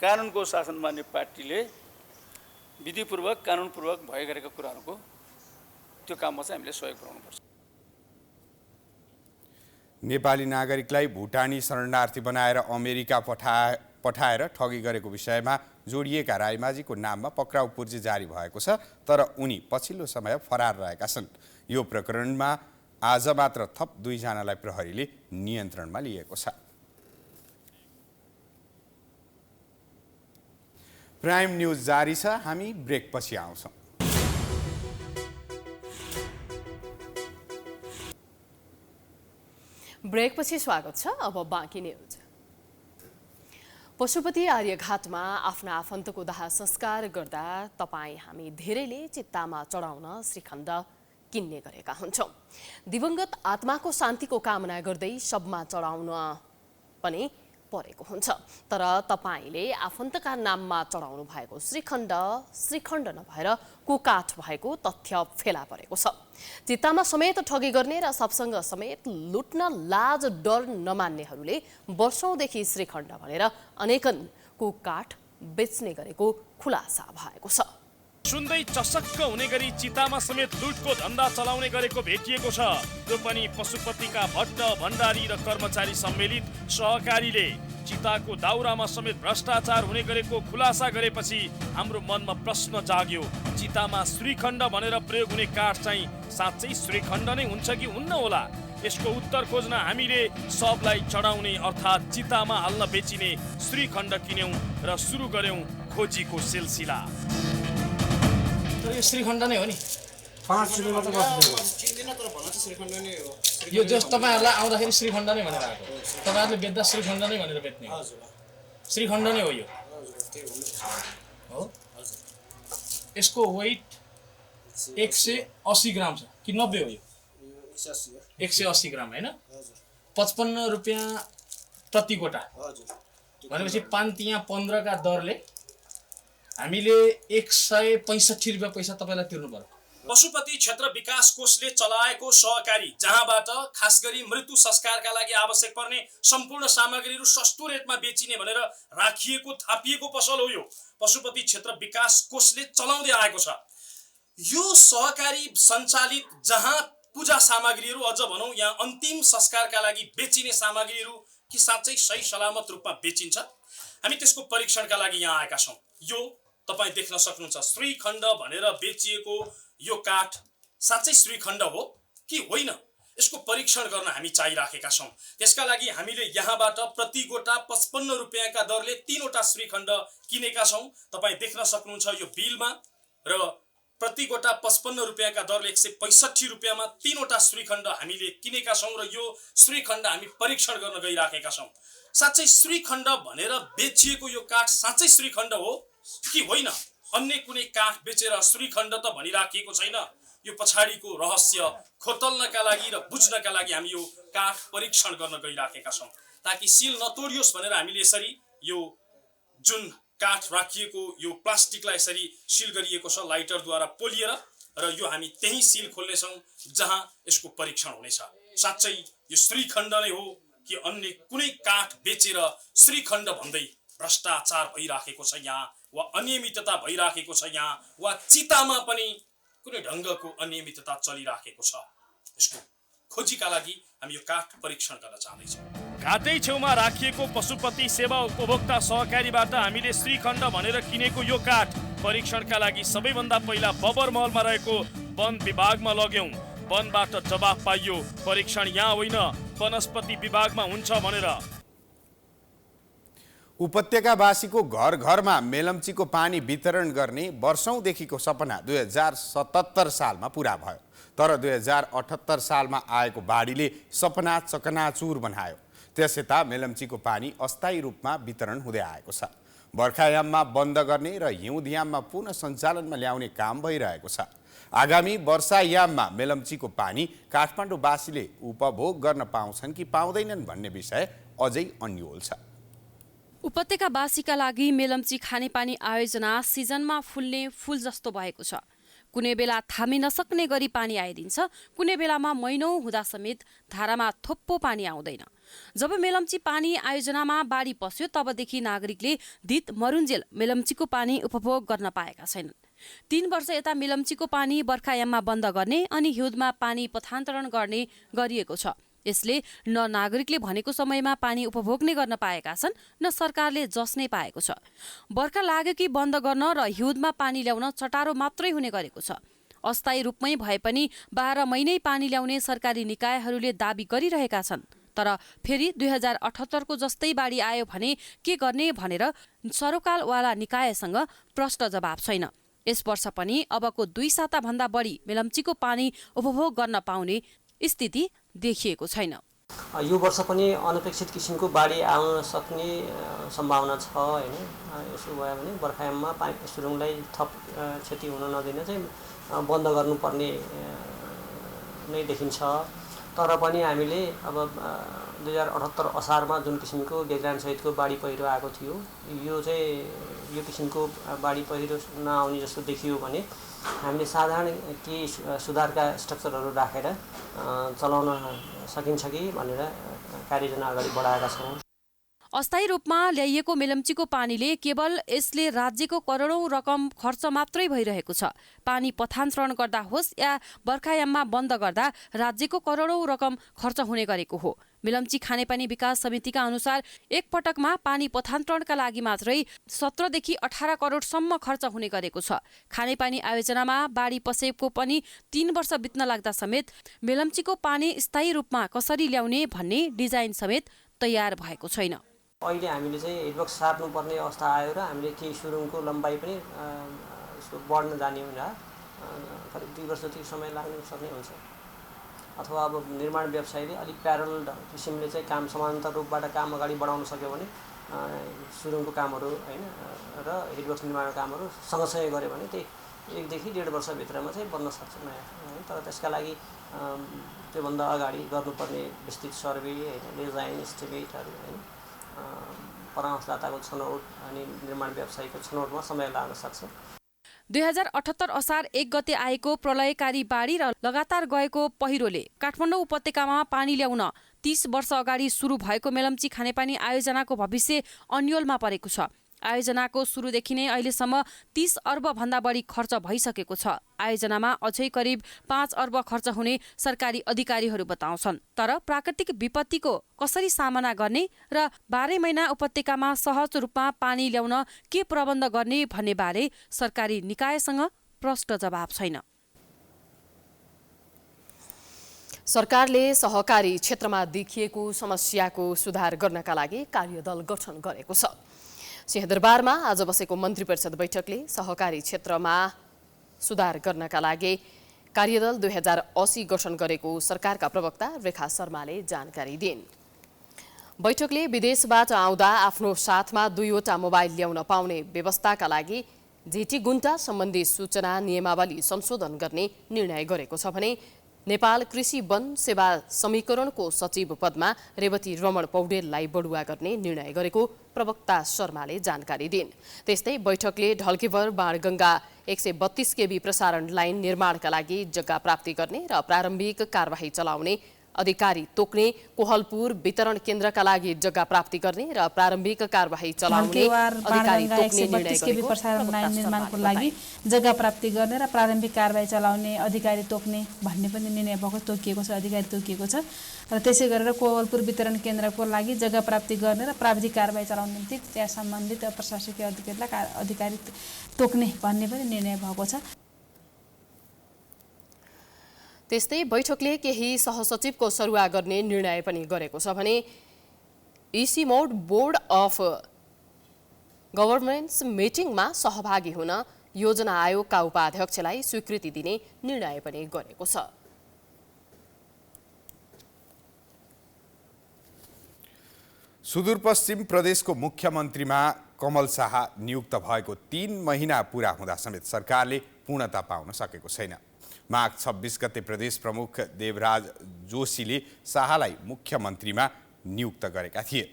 Speaker 23: कानुनको शासन मान्ने पार्टीले विधिपूर्वक कानुनपूर्वक भए गरेका कुराहरूको त्यो काममा चाहिँ हामीले सहयोग पुर्याउनुपर्छ।
Speaker 1: नेपाली नागरिकलाई भुटानी शरणार्थी बनाएर अमेरिका पठाएर ठगी गरेको विषयमा जोडिएका रायमाझीको नाममा पक्राउ पूर्जी जारी भएको छ, तर उनी पछिल्लो समय फरार रहेका छन्। यो प्रकरणमा आज मात्र थप 2 जनालाई प्रहरीले नियन्त्रणमा लिएको छ। प्राइम न्यूज जारी छ, हामी ब्रेकपछि आउँछौँ।
Speaker 2: ब्रेकपछि स्वागत छ। अब बाँकी न्यूज। पशुपति आर्यघाटमा आफ्ना आफन्तको दाह संस्कार गर्दा तपाईँ हामी धेरैले चित्तामा चढाउन श्रीखण्ड किन्ने गरेका हुन्छौँ। दिवंगत आत्माको शान्तिको कामना गर्दै शबमा चढाउन पनि परेको हुन्छ, तर तपाईले आफन्तका नाममा चढाउनु भएको श्रीखण्ड नभएर कुकाठ भएको तथ्य फेला परेको छ। चित्तामा समेत ठगी गर्ने र सत्संग समेत लुट्न लाज डर नमान्नेहरूले वर्षौंदेखि श्रीखण्ड भनेर अनेकन कुकाठ बेच्ने गरेको खुलासा भएको छ।
Speaker 24: सुन्दै चसक्क हुने गरी चितामा समेत लुटको धन्दा चलाउने गरेको भेटिएको छ। त्यो पनि पशुपतिका भट्ट भण्डारी र कर्मचारी सम्मिलित सहकारीले चिताको दाउरामा समेत भ्रष्टाचार हुने गरेको खुलासा गरेपछि हाम्रो मनमा प्रश्न जाग्यो, चितामा श्रीखण्ड भनेर प्रयोग हुने काठ चाहिँ साँच्चै श्रीखण्ड नै हुन्छ कि हुन्न होला? यसको उत्तर खोज्न हामीले सबलाई चढाउने अर्थात् चितामा हाल्न बेचिने श्रीखण्ड किन्यौं र सुरु गर्यौं खोजीको सिलसिला।
Speaker 25: यो श्रीखण्ड नै हो नि, 5 रुपैयाँ मात्र बस्दैन चिन्दिन, तर भन्न चाहिँ श्रीखण्ड नै हो। यो जस तपाईहरुलाई आउँदाखेरि श्रीखण्ड नै भनेर आएको, तपाईहरुले बेच्दा श्रीखण्ड नै भनेर बेच्ने हो। श्रीखण्ड नै हो यो। हो यसको वेट 180 ग्राम छ कि 90 हो? यो 180 ग्राम हैन, 55 रुपैयाँ प्रति गोटा भनेपछि 5 तिया 15 का दरले हामीले 165 रुपैयाँ पैसा तपाईलाई तिर्नु पर्यो।
Speaker 24: पशुपति क्षेत्र विकास कोषले चलाएको सहकारी, जहाँबाट खास गरी मृत्यु संस्कारका लागि आवश्यक पर्ने सम्पूर्ण सामग्रीहरू सस्तो रेटमा बेचिने भनेर राखिएको थापिएको पसल हो यो। पशुपति क्षेत्र विकास कोषले चलाउँदै आएको छ यो सहकारी सञ्चालित, जहाँ पूजा सामग्रीहरू अझ भनौं यहाँ अन्तिम संस्कारका लागि बेचिने सामग्रीहरू कि साँच्चै सही सलामत रूपमा बेचिन्छ, हामी त्यसको परीक्षणका लागि यहाँ आएका छौं। यो तपाई देख्न सक्नुहुन्छ, श्रीखण्ड भनेर बेचिएको यो काठ साँच्चै श्रीखण्ड हो कि होइन, यसको परीक्षण गर्न हामी चाहिराखेका छौं। त्यसका लागि हामीले यहाँबाट प्रति गोटा 55 रुपैयाँका दरले 3 वटा श्रीखण्ड किनेका छौं। तपाई देख्न सक्नुहुन्छ यो बिलमा, र प्रति गोटा 55 रुपैयाँका दरले 165 रुपैयाँमा 3 वटा श्रीखण्ड हामीले किनेका छौं र यो श्रीखण्ड हामी परीक्षण गर्न गइराखेका छौं। साँच्चै श्रीखण्ड भनेर बेचिएको यो काठ साँच्चै श्रीखण्ड हो कि होइन? अन्य कुनै काठ बेचेर श्रीखण्ड त भनिराखिएको छैन। यो पछाडिको रहस्य खोतल्नका लागि र बुझ्नका लागि हामी यो काठ परीक्षण गर्न गइराखेका छौं, ताकि सिल नतोडियोस् भनेर हामीले यसरी यो जुन काठ राखिएको यो प्लास्टिकलाई यसरी सिल गरिएको छ लाइटरद्वारा पोलिएर र यो हामी त्यही सिल खोल्नेछौँ जहाँ यसको परीक्षण हुनेछ। साँच्चै यो श्रीखण्ड नै हो कि अन्य कुनै काठ बेचेर श्रीखण्ड भन्दै भ्रष्टाचार भइराखेको छ यहाँ वा अनियमितता भइराखेको छ यहाँ वा चितामा पनि कुनै ढङ्गको अनियमितता चलिराखेको छ। यसको खोजीका लागि हामी यो काठ परीक्षण गर्न चाहदैछौँ। घाटै छेउमा राखिएको पशुपति सेवा उपभोक्ता सहकारीबाट हामीले श्रीखण्ड भनेर किनेको यो काठ परीक्षणका लागि सबैभन्दा पहिला बबर महलमा रहेको वन विभागमा लग्यौं। वनबाट जवाफ पाइयो परीक्षण यहाँ होइन वनस्पति विभागमा हुन्छ भनेर।
Speaker 1: उपत्यकावासीको घर घरमा मेलम्चीको पानी वितरण गर्ने वर्षौंदेखिको सपना 2077 सालमा पूरा भयो। तर 2078 सालमा आएको बाढीले सपना चकनाचुर बनायो। त्यसयता मेलम्चीको पानी अस्थायी रूपमा वितरण हुँदै आएको छ। बर्खायाममा बन्द गर्ने र हिउँदयाममा पुनः सञ्चालनमा ल्याउने काम भइरहेको छ। आगामी वर्षायाममा मेलम्चीको पानी काठमाडौँवासीले उपभोग गर्न पाउँछन् कि पाउँदैनन् भन्ने विषय अझै अन्यल छ।
Speaker 14: उपत्यकावासीका लागि मेलम्ची खानेपानी आयोजना सिजनमा फुल्ने फूल जस्तो भएको छ। कुनै बेला थामी नसक्ने गरी पानी आइदिन्छ, कुनै बेलामा महिनौं हुँदा समेत धारामा थोप्पो पानी आउँदैन। जब मेलम्ची पानी आयोजनामा बाढी पस्यो तबदेखि नागरिकले दित मरुन्जेल मेलम्चीको पानी उपभोग गर्न पाएका छैनन्। 3 वर्ष यता मेलम्चीको पानी बर्खायाममा बन्द गर्ने अनि हिउँदमा पानी पथान्तरण गर्ने गरिएको छ। यसले न नागरिकले भनेको समयमा पानी उपभोग नै गर्न पाएका छन् न सरकारले जस नै पाएको छ। बर्खा लाग्यो कि बन्द गर्न र हिउँदमा पानी ल्याउन चटारो मात्रै हुने गरेको छ। अस्थायी रूपमै भए पनि 12 महिनै पानी ल्याउने सरकारी निकायहरूले दाबी गरिरहेका छन्। तर फेरि 2078 को जस्तै बाढी आयो भने के गर्ने भनेर सरोकारवाला निकायसँग प्रश्न जवाब छैन। यस वर्ष पनि अबको 2 साता भन्दा बढी मेलम्चीको पानी उपभोग गर्न पाउने स्थिति देखिएको छैन।
Speaker 6: यो वर्ष पनि अनपेक्षित किसिमको बाढी आउन सक्ने सम्भावना छ हैन। यसो भयो भने बर्खायाममा पानी सुरुङलाई थप क्षति हुन नदिन चाहिँ बन्द गर्नुपर्ने नै देखिन्छ। तर पनि हामीले अब 2078 असारमा जुन किसिमको बेग्रान सहितको बाढी पहिरो आएको थियो यो चाहिँ यो किसिमको बाढी पहिरो नआउने जस्तो देखियो भने हामीले साधारण केही सुधारका स्ट्रक्चरहरू राखेर चलाउन सकिन्छ कि भनेर कार्ययोजना अगाडि बढाएका छौँ।
Speaker 14: अस्थायी रूपमा ल्याइएको मेलम्चीको पानीले केवल यसले राज्यको करोडौं रकम खर्च मात्रै भइरहेको छ। पानी पथान्तरण गर्दा होस् या बर्खायाममा बन्द गर्दा राज्यको करोडौं रकम खर्च हुने गरेको हो। मेलम्ची खानेपानी विकास समितिका अनुसार एक पटकमा पानी पथान्तरणका लागि मात्रै 17 देखि 18 करोडसम्म खर्च हुने गरेको छ। खानेपानी आयोजनामा बाढी पसेको पनि 3 वर्ष बित्न लाग्दा समेत मेलम्चीको पानी स्थायी रूपमा कसरी ल्याउने भन्ने डिजाइन समेत तयार भएको छैन।
Speaker 6: अहिले हामीले चाहिँ हेडवर्क सार्नुपर्ने अवस्था आयो र हामीले केही सुरुङको लम्बाइ पनि यसको बढ्न जाने हुँदा करिब 2 वर्ष जति समय लाग्न सक्ने हुन्छ। अथवा अब निर्माण व्यवसायले अलिक प्यारल किसिमले चाहिँ काम समानान्तर रूपबाट काम अगाडि बढाउन सक्यो भने सुरुङको कामहरू हैन र हेडवर्क निर्माणको कामहरू सँगसँगै गर्यो भने त्यही 1 देखि 1.5 वर्षभित्रमा चाहिँ बन्न सक्छ नयाँ। तर त्यसका लागि त्योभन्दा अगाडि गर्नुपर्ने विस्तृत सर्वे हैन डिजाइन एस्टिमेटहरू हैन परामर्शदाताको छनौट अनि निर्माण व्यवसायको छनौटमा समय लाग्न सक्छ।
Speaker 14: 2078 असार 1 गते आएको प्रलयकारी बाढी र लगातार गएको पहिरोले काठमाडौँ उपत्यकामा पानी ल्याउन 30 वर्ष अगाडि सुरु भएको मेलम्ची खानेपानी आयोजनाको भविष्य अन्यलमा परेको छ। आयोजनाको सुरुदेखि नै अहिलेसम्म 30 अर्ब भन्दा बढी खर्च भइसकेको छ। आयोजनामा अझै करिब 5 अर्ब खर्च हुने सरकारी अधिकारीहरू बताउँछन्। तर प्राकृतिक विपत्तिको कसरी सामना गर्ने र 12 महिना उपत्यकामा सहज रूपमा पानी ल्याउन के प्रबन्ध गर्ने भन्ने बारे सरकारी निकायसँग प्रश्न जवाब छैन।
Speaker 2: सरकारले सहकारी क्षेत्रमा देखिएको समस्याको सुधार गर्नका लागि कार्यदल गठन गरेको छ। सिंहदरबारमा आज बसेको मन्त्री परिषद बैठकले सहकारी क्षेत्रमा सुधार गर्नका लागि कार्यदल 2080 गठन गरेको सरकारका प्रवक्ता रेखा शर्माले जानकारी दिइन्। बैठकले विदेशबाट आउँदा आफ्नो साथमा 2वटा मोबाइल ल्याउन पाउने व्यवस्थाका लागि जेटी गुन्टा सम्बन्धी सूचना नियमावली संशोधन गर्ने निर्णय गरेको छ भने नेपाल कृषि वन सेवा समीकरणको सचिव पदमा रेवती रमण पौडेललाई बढुवा गर्ने निर्णय गरेको प्रवक्ता शर्माले जानकारी दिइन्। त्यस्तै बैठकले ढल्केभर बाणगङ्गा 132 केबी प्रसारण लाइन निर्माणका लागि जग्गा प्राप्ति गर्ने र प्रारम्भिक कारबाही चलाउने, अधिकारी तोक्ने, कोहलपुर वितरण केन्द्रका लागि जग्गा प्राप्ति गर्ने र प्रारम्भिक कारबाही चलाउने, अधिकारी तोक्ने निर्णय गरेको
Speaker 7: प्रसारण लाइन निर्माणको लागि जग्गा प्राप्ति गर्ने र प्रारम्भिक कारबाही चलाउने, अधिकारी तोक्ने भन्ने पनि निर्णय भएको तोकिएको छ, अधिकारी तोकिएको छ। र त्यसै गरेर कोहलपुर वितरण केन्द्रको लागि जग्गा प्राप्ति गर्ने र प्राविधिक कारबाही चलाउने निम्ति त्यहाँ सम्बन्धित प्रशासकीय अधिकारीलाई अधिकारी तोक्ने भन्ने पनि निर्णय भएको छ।
Speaker 2: त्यस्तै बैठकले केही सहसचिवको सरुवा गर्ने निर्णय पनि गरेको छ भने इसिमोड बोर्ड अफ गभर्नेन्स मिटिङमा सहभागी हुन योजना आयोगका उपाध्यक्षलाई स्वीकृति दिने निर्णय पनि गरेको छ।
Speaker 1: सुदूरपश्चिम प्रदेशको मुख्यमन्त्रीमा कमल शाह नियुक्त भएको 3 महिना पूरा हुँदा समेत सरकारले पूर्णता पाउन सकेको छैन। माघ 26 गते प्रदेश प्रमुख देवराज जोशीले शाहलाई मुख्यमन्त्रीमा नियुक्त गरेका थिए।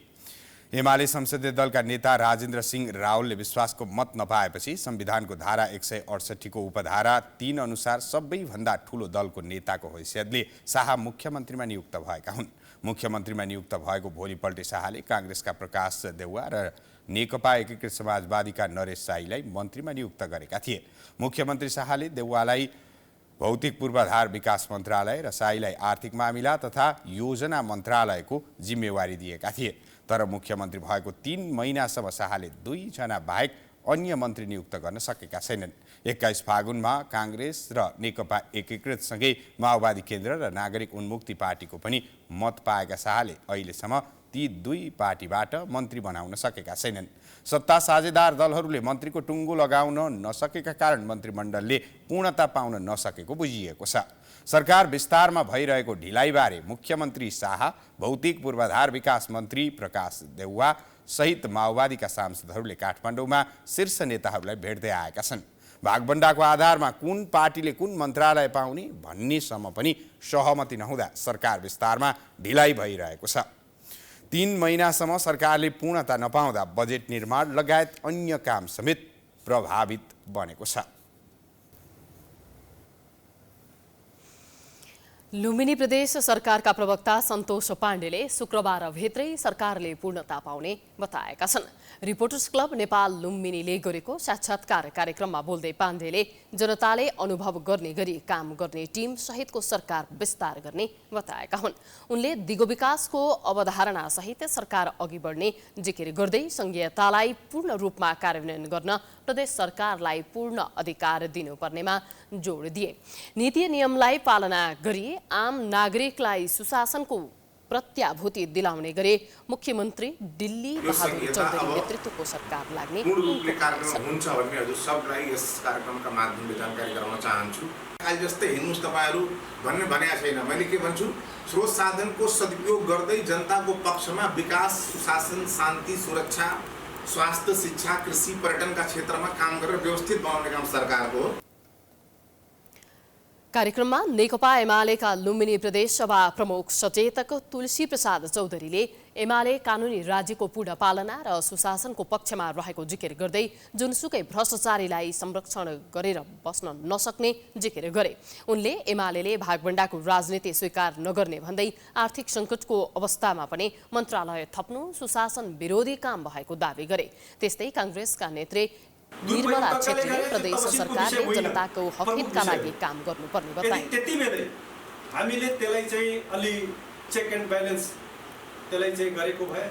Speaker 1: एमाले संसदीय दलका नेता राजेन्द्र सिंह रावलले विश्वासको मत नपाएपछि संविधानको धारा 168 को उपधारा 3 अनुसार सबैभन्दा ठूलो दलको नेताको हैसियतले शाह मुख्यमन्त्रीमा नियुक्त भएका हुन्। मुख्यमन्त्रीमा नियुक्त भएको भोलिपल्ट शाहले कांग्रेसका प्रकाश देउवा र नेकपा एकीकृत समाजवादीका नरेश साईलाई मन्त्रीमा नियुक्त गरेका थिए। मुख्यमन्त्री शाहले देउवालाई भौतिक पूर्वाधार विकास मन्त्रालय र साईलाई आर्थिक मामिला तथा योजना मन्त्रालयको जिम्मेवारी दिएका थिए। तर मुख्यमन्त्री भएको 3 महिनासम्म शाहले 2 जना बाहेक अन्य मन्त्री नियुक्त गर्न सकेका छैनन्। 21 फागुनमा कांग्रेस र नेकपा एकीकृतसँगै माओवादी केन्द्र र नागरिक उन्मुक्ति पार्टीको पनि मत पाएका शाहले अहिलेसम्म ती 2 पार्टीबाट मन्त्री बनाउन सकेका छैनन्। सत्ता साझेदार दलहरूले मन्त्रीको टुङ्गो लगाउन नसकेका कारण मन्त्रीमण्डलले पूर्णता पाउन नसकेको बुझिएको छ। सरकार विस्तारमा भइरहेको ढिलाइबारे मुख्यमन्त्री शाह, भौतिक पूर्वाधार विकास मन्त्री प्रकाश देउवा सहित माओवादीका सांसदहरूले काठमाडौँमा शीर्ष नेताहरूलाई भेट्दै आएका छन्। भागबण्डाको आधारमा कुन पार्टीले कुन मन्त्रालय पाउने भन्नेसम्म पनि सहमति नहुँदा सरकार विस्तारमा ढिलाइ भइरहेको छ। 3 महिनासम्म सरकारले पूर्णता नपाउँदा बजेट निर्माण लगायत अन्य काम समेत प्रभावित बनेको छ।
Speaker 2: लुम्बिनी प्रदेश सरकारका प्रवक्ता सन्तोष पाण्डेले शुक्रबारभित्रै सरकारले पूर्णता पाउने बताएका छन्। रिपोर्टर्स क्लब नेपाल लुम्बिनीले गरेको साक्षात्कार कार्यक्रममा बोल्दै पाण्डेले जनताले अनुभव गर्ने गरी काम गर्ने टिम सहितको सरकार विस्तार गर्ने बताएका हुन्। उनले दिगो विकासको अवधारणा सहित सरकार अघि बढ्ने जिकिर गर्दै संघीयतालाई पूर्ण रूपमा कार्यान्वयन गर्न प्रदेश सरकारलाई पूर्ण अधिकार दिनुपर्नेमा जोड दिए। नीति नियमलाई पालना गरी आम नागरिकलाई सुशासनको प्रत्याभूति दिलाउने गरे मुख्यमन्त्री दिल्ली बहादुर चौधरी नेतृत्वको सरकार लाग्ने
Speaker 8: कार्यक्रम हुन्छ भन्ने हजुर सबलाई यस कार्यक्रमका माध्यमले जानकारी गराउन चाहन्छु। आज जस्तै हिँड्नुस् तपाईहरु भन्ने भनेको छैन। मैले के भन्छु, स्रोत साधनको सदुपयोग गर्दै जनताको पक्षमा विकास, सुशासन, शान्ति, सुरक्षा, स्वास्थ्य, शिक्षा, कृषि, पर्यटनका क्षेत्रमा काम गरेर व्यवस्थित बनाउने काम सरकारको हो।
Speaker 2: कार्यक्रममा नेकपा एमालेका लुम्बिनी प्रदेश सभा प्रमुख सचेतक तुलसी प्रसाद चौधरीले एमाले कानुनी राज्यको पूर्ण पालना र सुशासनको पक्षमा रहेको जिकिर गर्दै जुनसुकै भ्रष्टाचारीलाई संरक्षण गरेर बस्न नसक्ने जिकिर गरे। उनले एमालेले भागबण्डाको राजनीति स्वीकार नगर्ने भन्दै आर्थिक सङ्कटको अवस्थामा पनि मन्त्रालय थप्नु सुशासन विरोधी काम भएको दावी गरे। त्यस्तै कांग्रेसका नेत्री निर्मला छेत्रीले प्रदेश सरकारले जनताको हकहितका लागि काम गर्नुपर्ने बताए।
Speaker 9: त्यतिबेलै हामीले त्यसलाई चाहिँ अलि चेक एन्ड ब्यालेन्स त्यसलाई चाहिँ गरेको भए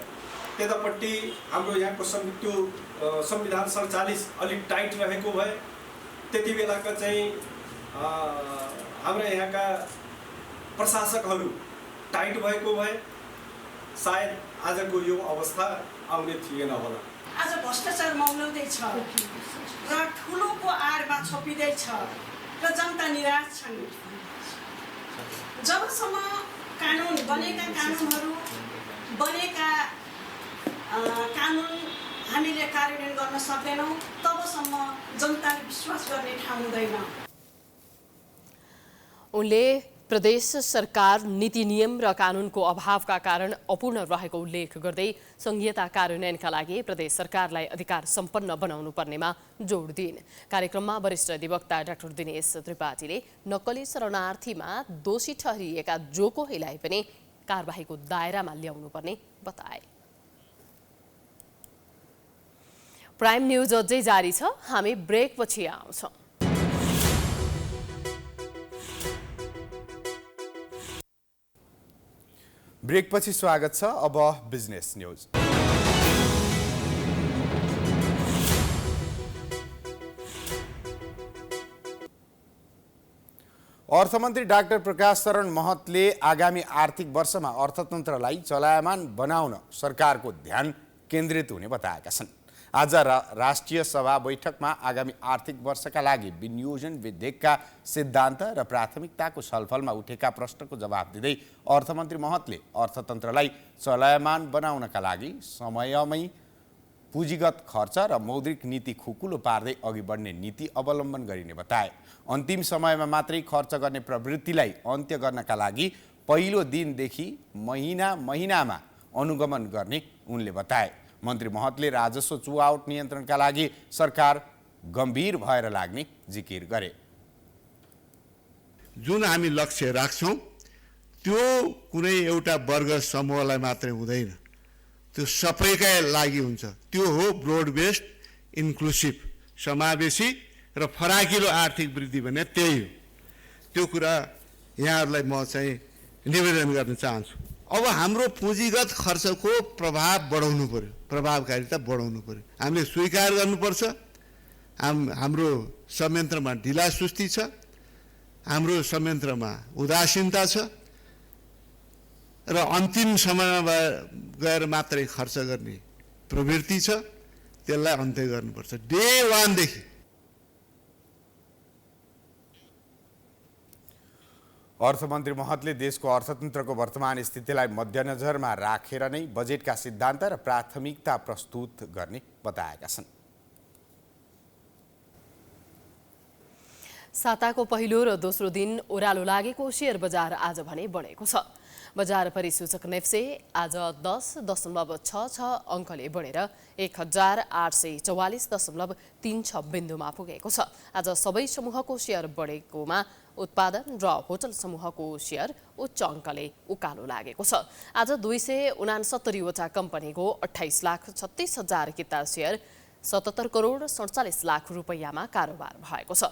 Speaker 9: त्यतापट्टि हाम्रो यहाँको संविधान 47 अलि टाइट रहेको भए त्यति बेलाका चाहिँ हाम्रा यहाँका प्रशासकहरू टाइट भएको भए सायद आजको यो अवस्था आउने थिएन होला।
Speaker 10: आज भ्रष्टाचार मौलाउँदैछ र ठुलोको आडमा छोपिँदैछ र जनता निराश छन्। जबसम्म कानुन बनेका कानुनहरू बनेका कानुन हामीले कार्यान्वयन गर्न सक्दैनौँ तबसम्म जनताले विश्वास गर्ने ठाउँ हुँदैन।
Speaker 2: उनले प्रदेश सरकार नीति नियम र कानुनको अभावका कारण अपूर्ण रहेको उल्लेख गर्दै संघीयता कार्यान्वयनका लागि प्रदेश सरकारलाई अधिकार सम्पन्न बनाउनु पर्नेमा जोड दिइन्। कार्यक्रममा वरिष्ठ अधिवक्ता डाक्टर दिनेश त्रिपाठीले नक्कली शरणार्थीमा दोषी ठहरिएका जो कोहीलाई पनि कारबाहीको दायरामा ल्याउनु पर्ने बताए। प्राइम न्यूज अझै जारी छ, हामी ब्रेकपछि आउँछौँ।
Speaker 1: ब्रेकपछि स्वागत छ। अब बिजनेस न्यूज। अर्थमन्त्री डाक्टर प्रकाश शरण महतले आगामी आर्थिक वर्षमा अर्थतन्त्रलाई चलायमान बनाउन सरकारको ध्यान केन्द्रित हुने बताएका छन्। आज राष्ट्रिय सभा बैठकमा आगामी आर्थिक वर्षका लागि विनियोजन विधेयकका सिद्धान्त र प्राथमिकताको छलफलमा उठेका प्रश्नको जवाब दिँदै अर्थमन्त्री महतले अर्थतन्त्रलाई चलायमान बनाउनका लागि समयमै पुँजीगत खर्च र मौद्रिक नीति खुकुलो पार्दै अघि बढ्ने नीति अवलम्बन गरिने बताए। अन्तिम समयमा मात्रै खर्च गर्ने प्रवृत्तिलाई अन्त्य गर्नका लागि पहिलो दिनदेखि महिनामा अनुगमन गर्ने उनले बताए। मन्त्री महतले राजस्व चुहावट नियन्त्रणका लागि सरकार गम्भीर भएर लाग्ने जिकिर गरे।
Speaker 3: जुन हामी लक्ष्य राख्छौँ त्यो कुनै एउटा वर्ग समूहलाई मात्रै हुँदैन, त्यो सबैका लागि हुन्छ। त्यो हो ब्रोड बेस्ड इन्क्लुसिभ, समावेशी र फराकिलो आर्थिक वृद्धि भने त्यही हो। त्यो कुरा यहाँहरूलाई म चाहिँ निवेदन गर्न चाहन्छु। अब हाम्रो पुँजीगत खर्चको प्रभाव बढाउनु पर्यो, प्रभावकारिता बढाउनु पर्यो। हामीले स्वीकार गर्नुपर्छ हाम्रो संयन्त्रमा ढिलासुस्ती छ, हाम्रो संयन्त्रमा उदासीनता छ र अन्तिम समयमा गएर मात्रै खर्च गर्ने प्रवृत्ति छ। त्यसलाई अन्त्य गर्नुपर्छ डे 1 देखि।
Speaker 1: अर्थमन्त्री महतले देशको अर्थतन्त्रको वर्तमान स्थितिलाई मध्यनजरमा राखेर नै बजेटका सिद्धान्त र प्राथमिकता प्रस्तुत गर्ने बताएका छन्।
Speaker 2: साताको पहिलो र दोस्रो दिन ओह्रालो लागेको शेयर बजार आज भने बढेको छ। बजार परिसूचक नेप्से आज 10.66 अङ्कले बढेर 1844.36 बिन्दुमा पुगेको छ। आज सबै समूहको शेयर बढेकोमा उत्पादन र होटल समूहको शेयर उच्च अङ्कले उकालो लागेको छ। आज 269 वटा कम्पनीको 28,36,000 किता शेयर 77 करोड 47 लाख रुपैयाँमा कारोबार भएको छ।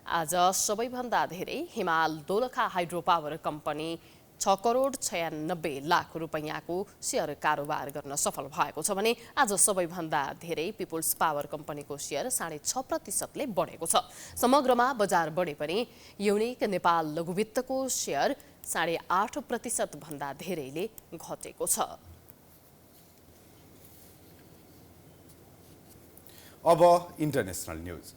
Speaker 2: आज सबैभन्दा धेरै Himal Dolakha hydropower company 6 crore 96 lakh रुपैयाँको शेयर कारोबार गर्न सफल भएको छ भने आज सबैभन्दा धेरै पिपुल्स पावर कम्पनीको शेयर 6.5%ले बढेको छ। समग्रमा बजार बढे पनि युनिक नेपाल लघुवित्तको शेयर 8.5% भन्दा धेरैले घटेको छ।
Speaker 1: अब इन्टरनेसनल न्यूज।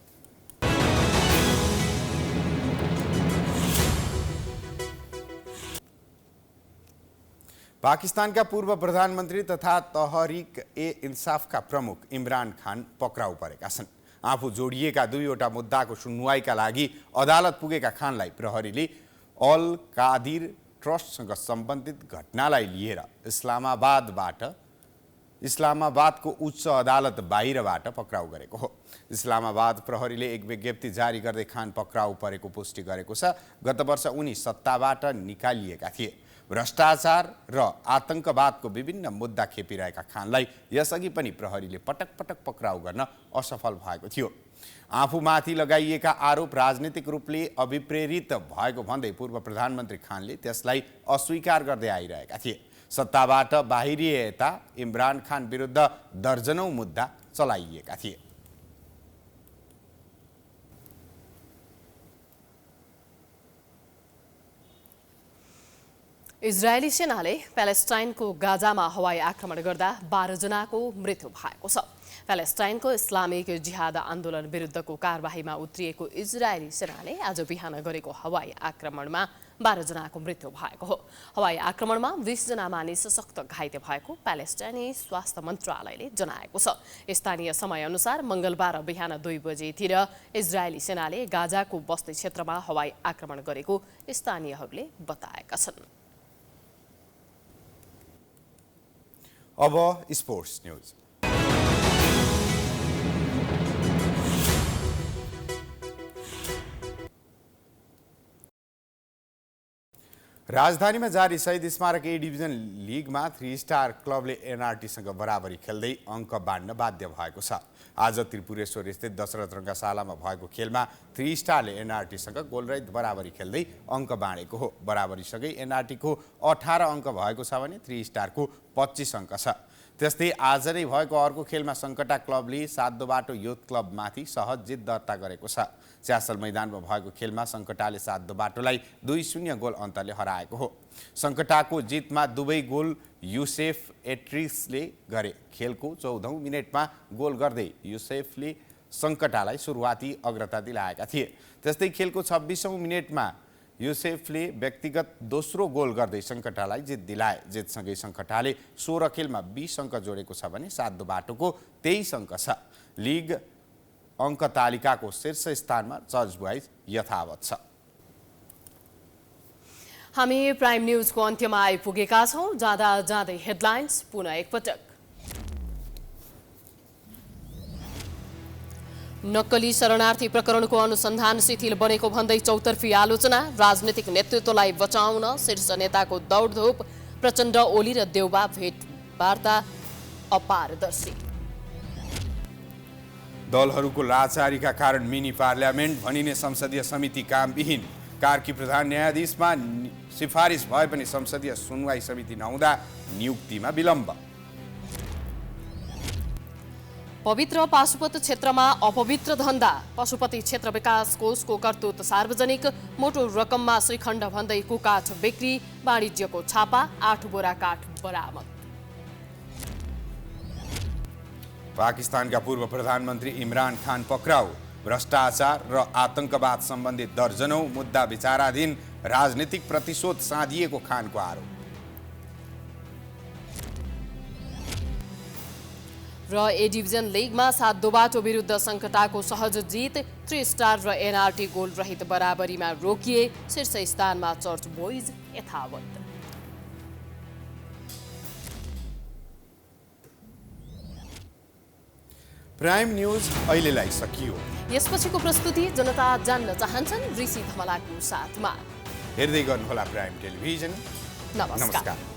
Speaker 1: पाकिस्तानका पूर्व प्रधानमन्त्री तथा तहरिक ए इन्साफका प्रमुख इमरान खान पक्राउ परेका छन्। आफू जोडिएका 2वटा मुद्दाको सुनवाईका लागि अदालत पुगेका खानलाई प्रहरीले अल कादिर ट्रस्टसँग सम्बन्धित घटनालाई लिएर इस्लामाबादको उच्च अदालत बाहिरबाट पक्राउ गरेको हो। इस्लामाबाद प्रहरीले एक विज्ञप्ति जारी गर्दै खान पक्राउ परेको पुष्टि गरेको छ। गत वर्ष उनी सत्ताबाट निकालिएका थिए। भ्रष्टाचार र आतंकवादको विभिन्न मुद्दा खेपिरहेका खानलाई यसअघि पनि प्रहरीले पटक पटक पक्राउ गर्न असफल भएको थियो। आफूमाथि लगाइएका आरोप राजनीतिक रूपले अभिप्रेरित भएको भन्दै पूर्व प्रधानमन्त्री खानले त्यसलाई अस्वीकार गर्दै आइरहेका थिए। सत्ताबाट बाहिरिएता इमरान खान विरुद्ध दर्जनौं मुद्दा चलाइएका थिए।
Speaker 2: इजरायली सेनाले प्यालेस्टाइनको गाजामा हवाई आक्रमण गर्दा 12 जनाको मृत्यु भएको छ। प्यालेस्टाइनको इस्लामिक जिहाद आन्दोलन विरुद्धको कारबाहीमा उत्रिएको इजरायली सेनाले आज बिहान गरेको हवाई आक्रमणमा 12 जनाको मृत्यु भएको हो। हवाई आक्रमणमा 20 जना मानिस सशक्त घाइते भएको प्यालेस्टाइनी स्वास्थ्य मन्त्रालयले जनाएको छ। स्थानीय समयअनुसार मङ्गलबार बिहान 2 बजेतिर इजरायली सेनाले गाजाको बस्ती क्षेत्रमा हवाई आक्रमण गरेको स्थानीयहरूले बताएका छन्।
Speaker 1: अब स्पोर्ट्स न्यूज। राजधानीमा जारी शहीद स्मारक ए डिभिजन लिगमा 3 स्टार क्लबले एनआरटीसँग बराबरी खेल्दै अङ्क बाँड्न बाध्य भएको छ। आज त्रिपुरेश्वर स्थित दशरथ रङ्गशालामा भएको खेलमा 3 स्टारले एनआरटीसँग गोलरहित बराबरी खेल्दै अङ्क बाँडेको हो। बराबरीसँगै एनआरटीको 18 अङ्क भएको छ भने 3 स्टारको 25 अङ्क छ। त्यस्तै आज नै भएको अर्को खेलमा सङ्कटा क्लबले सातो बाटो युथ क्लबमाथि सहज जित दर्ता गरेको छ। च्यासल मैदानमा भएको खेलमा सङ्कटाले सातो बाटोलाई 2-0 गोल अन्तरले हराएको हो। सङ्कटाको जितमा दुवै गोल युसेफ एट्रिसले गरे। खेलको 14औं मिनेटमा गोल गर्दै युसेफले सङ्कटालाई सुरुवाती अग्रता दिलाएका थिए। त्यस्तै खेलको 26औं मिनेटमा युसेफले व्यक्तिगत दोस्रो गोल गर्दै सङ्कटालाई जित दिलाए। जितसँगै सङ्कटाले 16 खेलमा 20 अङ्क जोडेको छ भने सातो बाटोको 23 अङ्क छ। लिग अङ्क तालिकाको शीर्ष स्थानमा चर्च बोइज यथावत छ।
Speaker 2: हामी प्राइम न्यूजको अन्त्यमा आइपुगेका छौँ। जाँदा जाँदै हेडलाइन्स पुनः एकपटक। नक्कली शरणार्थी प्रकरणको अनुसन्धान शिथिल बनेको भन्दै चौतर्फी आलोचना। राजनीतिक नेतृत्वलाई बचाउन शीर्ष नेताको दौडधुप। प्रचण्ड, ओली र देउबा भेटवार्ता अपारदर्शी।
Speaker 1: दलहरूको लाचारीका कारण मिनी पार्लियामेन्ट भनिने संसदीय समिति कामविहीन। कार्की प्रधान न्यायाधीशमा सिफारिस भए पनि संसदीय सुनवाई समिति नहुँदा नियुक्तिमा विलम्ब।
Speaker 2: पवित्र पाशुपत क्षेत्रमा अपवित्र धन्दा। पशुपति क्षेत्र विकास कोषको करतुत सार्वजनिक। मोटो रकममा श्रीखण्ड भन्दै कुकाठ बिक्री। वाणिज्यको छापा। 8 बोरा काठ बरामद।
Speaker 1: पाकिस्तानका पूर्व प्रधानमन्त्री इमरान खान पक्राउ। भ्रष्टाचार र आतंकवाद सम्बन्धी दर्जनौं मुद्दा विचाराधीन। राजनीतिक प्रतिशोध साधिएको खानको आरोप।
Speaker 2: र ए डिभिजन लिगमा सातो बाटो विरुद्ध सङ्कटाको सहज जित। 3 स्टार र एनआरटी गोल रहित बराबरीमा रोकिए। शीर्ष स्थानमा चर्च बोइज यथावत।
Speaker 1: प्राइम न्यूज अहिलेलाई सकियो।
Speaker 2: यसपछिको प्रस्तुति जनता जान्न चाहन्छन् ऋषि धमलाको साथमा।
Speaker 1: हेर्दै गर्नुहोला प्राइम टेलिभिजन।
Speaker 2: नमस्कार।